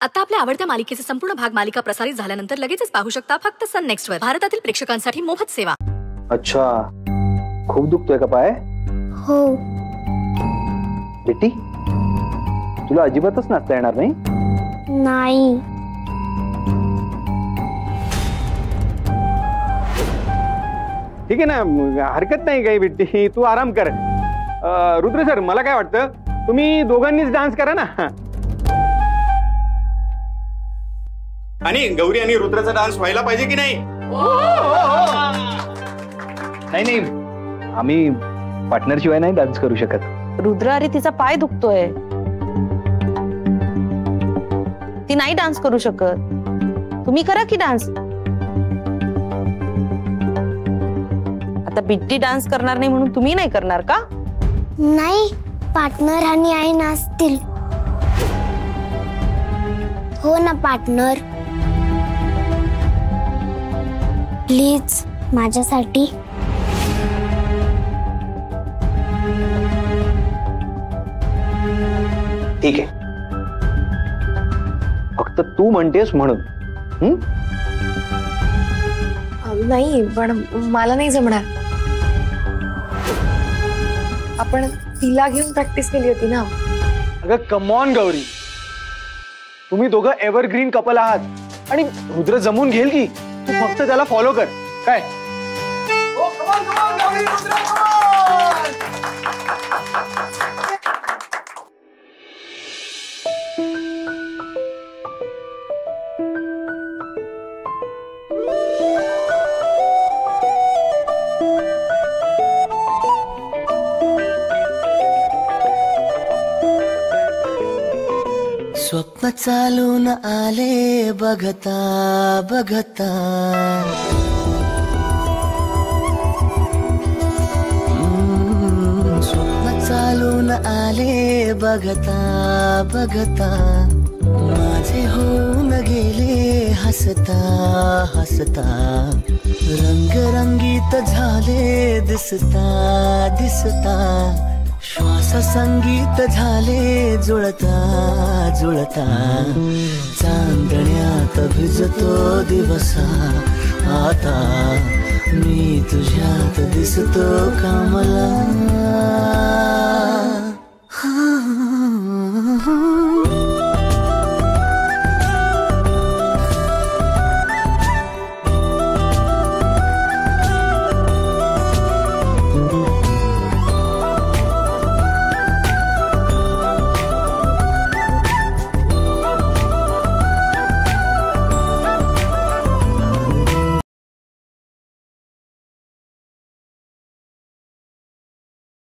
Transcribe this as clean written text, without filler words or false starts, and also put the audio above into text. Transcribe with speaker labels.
Speaker 1: आता आपल्या आवडत्या मालिकेचे संपूर्ण भाग मालिका प्रसारित झाल्यानंतर लगेचच पाहू शकता फक्त सन नेक्स्ट वर. भारतातील प्रेक्षकांसाठी मोफत सेवा.
Speaker 2: अच्छा, खूप दुखतोय का पाय?
Speaker 3: हो.
Speaker 2: बेटी, तुला अजिबातच नाचता येणार नाही?
Speaker 3: नाही.
Speaker 4: ठीक आहे ना, हरकत नाही काही बेटी, तू आराम कर. रुद्र सर, मला काय वाटतं, तुम्ही दोघांनीच डान्स करा ना. आणि गौरी आणि रुद्रचा डान्स व्हायला पाहिजे की नाही?
Speaker 2: नाही, आम्ही पार्टनर शिवाय नाही डान्स करू शकत.
Speaker 5: रुद्र, अरे तिचा पाय दुखतोय, ती नाही डान्स करू शकत. तुम्ही करा की डान्स. आता बिट्टी डान्स करणार नाही म्हणून तुम्ही नाही करणार का?
Speaker 3: नाही, पार्टनर आणि आई नाचतील. हो ना पार्टनर, प्लीज माझ्यासाठी.
Speaker 2: ठीक आहे, फक्त तू म्हणतेस म्हणून.
Speaker 1: नाही, पण मला नाही जमणार. आपण तिला घेऊन प्रॅक्टिस केली होती ना.
Speaker 2: अगं कम ऑन गौरी, तुम्ही दोघं एव्हरग्रीन कपल आहात आणि रुद्र जमून घेईल की. तू फक्त त्याला फॉलो कर. काय?
Speaker 6: स्वप्न चालून आले बघता बघता. स्वप्न चालून आले बघता बघता. माझे होऊन गेले हसता हसता. रंगरंगीत झाले दिसता दिसता. श्वास संगीत झाले जुळता जुळता. चांदण्यात भिजतो दिवसा आता. मी तुझ्यात दिसतो का मला?